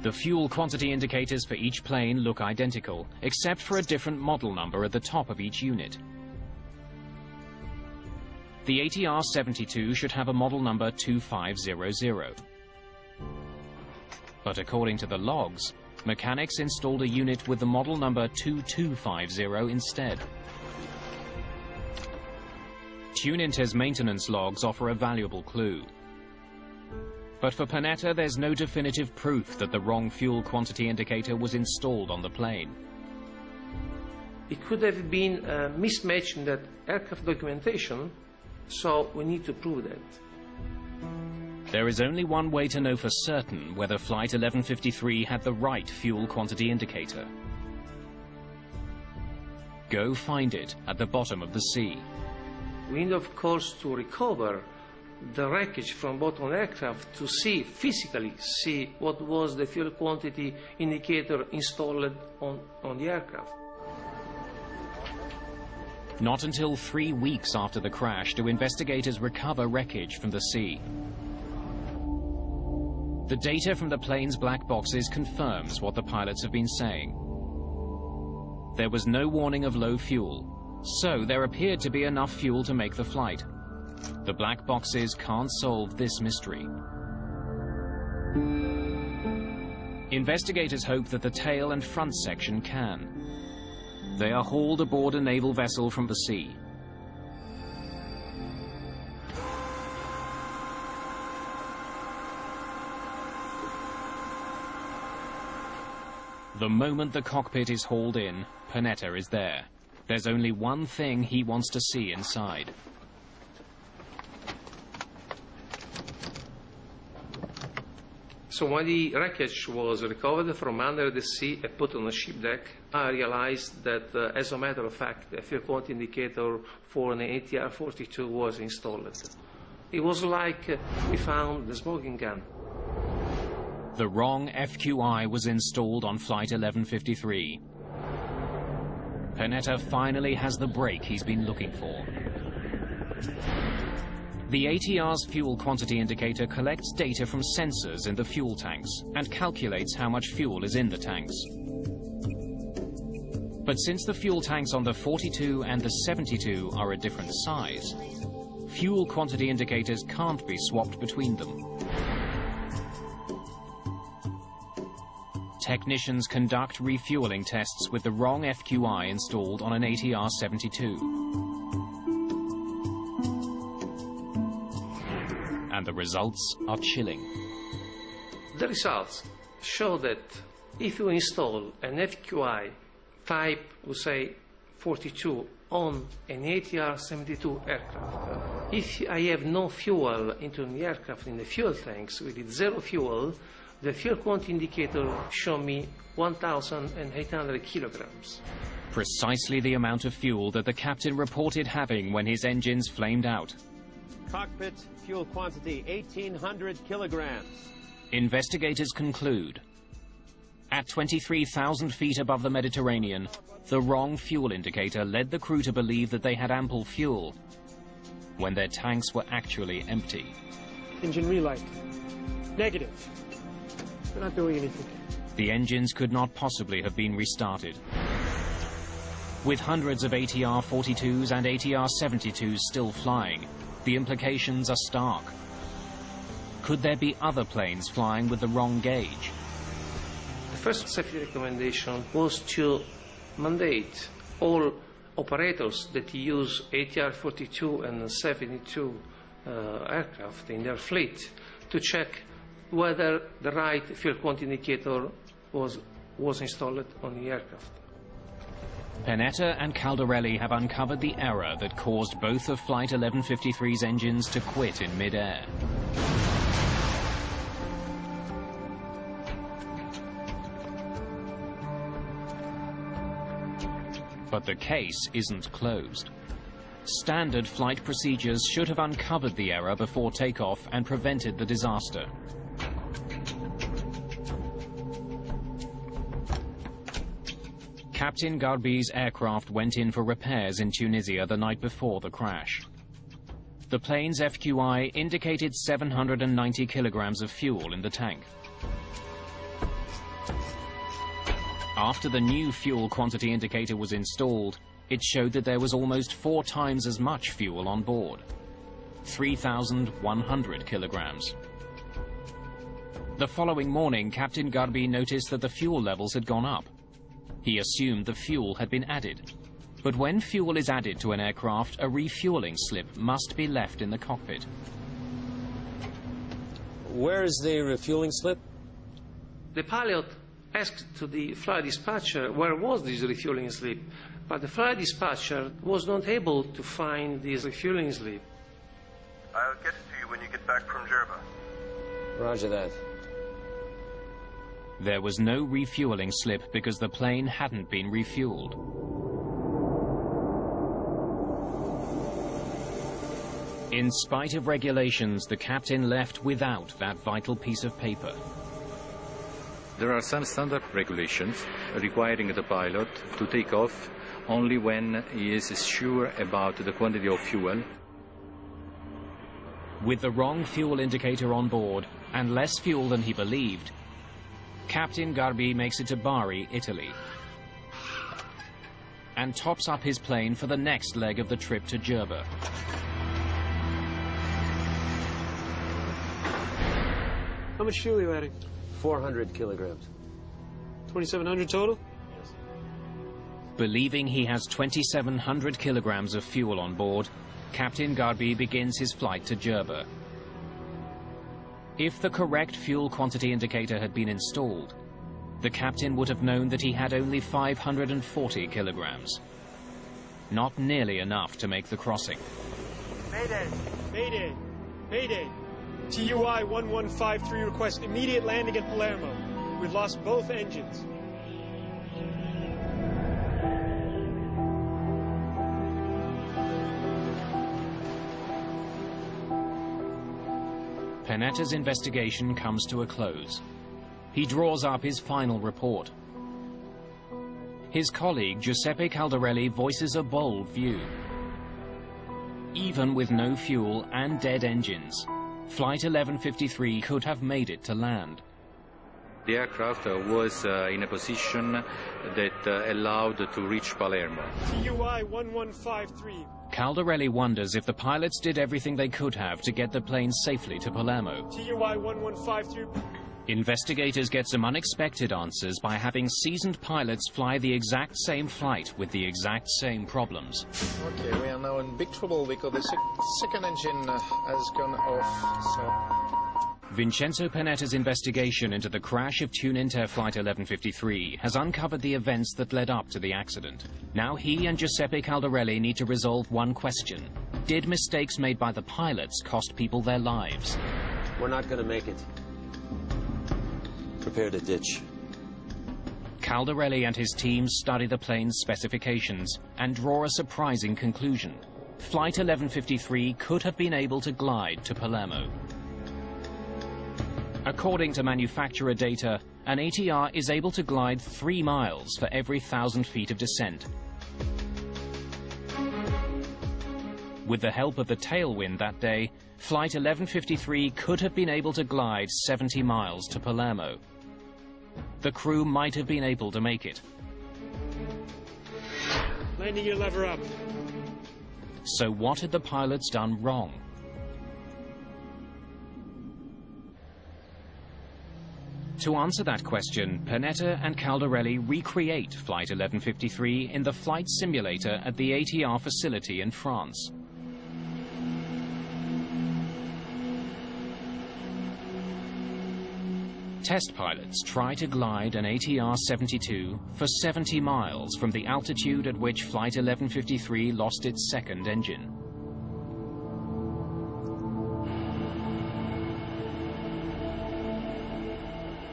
The fuel quantity indicators for each plane look identical, except for a different model number at the top of each unit. The ATR-72 should have a model number 2500. But according to the logs, mechanics installed a unit with the model number 2250 instead. Tuninter's maintenance logs offer a valuable clue. But for Panetta, there's no definitive proof that the wrong fuel quantity indicator was installed on the plane. It could have been a mismatch in that aircraft documentation, so we need to prove that. There is only one way to know for certain whether Flight 1153 had the right fuel quantity indicator. Go find it at the bottom of the sea. We need, of course, to recover the wreckage from bottom aircraft to physically see what was the fuel quantity indicator installed on the aircraft. Not until 3 weeks after the crash do investigators recover wreckage from the sea. The data from the plane's black boxes confirms what the pilots have been saying. There was no warning of low fuel, so there appeared to be enough fuel to make the flight. The black boxes can't solve this mystery. Investigators hope that the tail and front section can. They are hauled aboard a naval vessel from the sea. The moment the cockpit is hauled in, Panetta is there. There's only one thing he wants to see inside. So when the wreckage was recovered from under the sea and put on the ship deck, I realized that, as a matter of fact, the fuel quantity indicator for an ATR-42 was installed. It was like we found the smoking gun. The wrong FQI was installed on Flight 1153. Panetta finally has the break he's been looking for. The ATR's fuel quantity indicator collects data from sensors in the fuel tanks and calculates how much fuel is in the tanks. But since the fuel tanks on the 42 and the 72 are a different size, fuel quantity indicators can't be swapped between them. Technicians conduct refueling tests with the wrong FQI installed on an ATR-72. And the results are chilling. The results show that if you install an FQI type, we say 42, on an ATR-72 aircraft, if I have no fuel into the aircraft in the fuel tanks, with zero fuel, the fuel quantity indicator show me 1,800 kilograms. Precisely the amount of fuel that the captain reported having when his engines flamed out. Cockpit fuel quantity 1,800 kilograms. Investigators conclude, at 23,000 feet above the Mediterranean, the wrong fuel indicator led the crew to believe that they had ample fuel, when their tanks were actually empty. Engine relight. Negative. They're not doing anything. The engines could not possibly have been restarted. With hundreds of ATR-42s and ATR-72s still flying, the implications are stark. Could there be other planes flying with the wrong gauge? The first safety recommendation was to mandate all operators that use ATR-42 and 72 aircraft in their fleet to check whether the right fuel quantity indicator was installed on the aircraft. Panetta and Caldarelli have uncovered the error that caused both of Flight 1153's engines to quit in mid-air. But the case isn't closed. Standard flight procedures should have uncovered the error before takeoff and prevented the disaster. Captain Garbi's aircraft went in for repairs in Tunisia the night before the crash. The plane's FQI indicated 790 kilograms of fuel in the tank. After the new fuel quantity indicator was installed, it showed that there was almost 4 times as much fuel on board, 3,100 kilograms. The following morning, Captain Garbi noticed that the fuel levels had gone up. He assumed the fuel had been added. But when fuel is added to an aircraft, a refueling slip must be left in the cockpit. Where is the refueling slip? The pilot asked to the flight dispatcher where was this refueling slip, but the flight dispatcher was not able to find this refueling slip. I'll get it to you when you get back from Jerba. Roger that. There was no refueling slip because the plane hadn't been refueled. In spite of regulations, the captain left without that vital piece of paper. There are some standard regulations requiring the pilot to take off only when he is sure about the quantity of fuel. With the wrong fuel indicator on board and less fuel than he believed, Captain Garbi makes it to Bari, Italy, and tops up his plane for the next leg of the trip to Jerba. How much fuel are you adding? 400 kilograms. 2,700 total? Believing he has 2,700 kilograms of fuel on board, Captain Garbi begins his flight to Jerba. If the correct fuel quantity indicator had been installed, the captain would have known that he had only 540 kilograms. Not nearly enough to make the crossing. Mayday! Mayday! Mayday! TUI 1153 requests immediate landing at Palermo. We've lost both engines. Panetta's investigation comes to a close. He draws up his final report. His colleague, Giuseppe Caldarelli, voices a bold view. Even with no fuel and dead engines, Flight 1153 could have made it to land. The aircraft was in a position that allowed to reach Palermo. TUI 1153. Caldarelli wonders if the pilots did everything they could have to get the plane safely to Palermo. TUI 1153. Investigators get some unexpected answers by having seasoned pilots fly the exact same flight with the exact same problems. Okay, we are now in big trouble because the second engine has gone off, so... Vincenzo Panetta's investigation into the crash of Tuninter Flight 1153 has uncovered the events that led up to the accident. Now he and Giuseppe Caldarelli need to resolve one question. Did mistakes made by the pilots cost people their lives? We're not going to make it. Prepare to ditch. Caldarelli and his team study the plane's specifications and draw a surprising conclusion. Flight 1153 could have been able to glide to Palermo. According to manufacturer data, an ATR is able to glide 3 miles for every 1,000 feet of descent. With the help of the tailwind that day, Flight 1153 could have been able to glide 70 miles to Palermo. The crew might have been able to make it. Landing gear lever up. So what had the pilots done wrong? To answer that question, Panetta and Caldarelli recreate Flight 1153 in the flight simulator at the ATR facility in France. Test pilots try to glide an ATR-72 for 70 miles from the altitude at which Flight 1153 lost its second engine.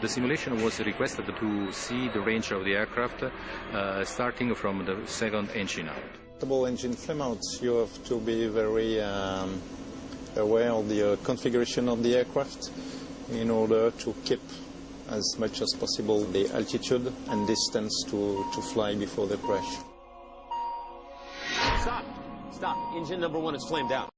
The simulation was requested to see the range of the aircraft starting from the second engine out. Double engine flame outs, you have to be very aware of the configuration of the aircraft in order to keep as much as possible the altitude and distance to fly before the crash. Stop! Stop. Engine number 1 is flamed out.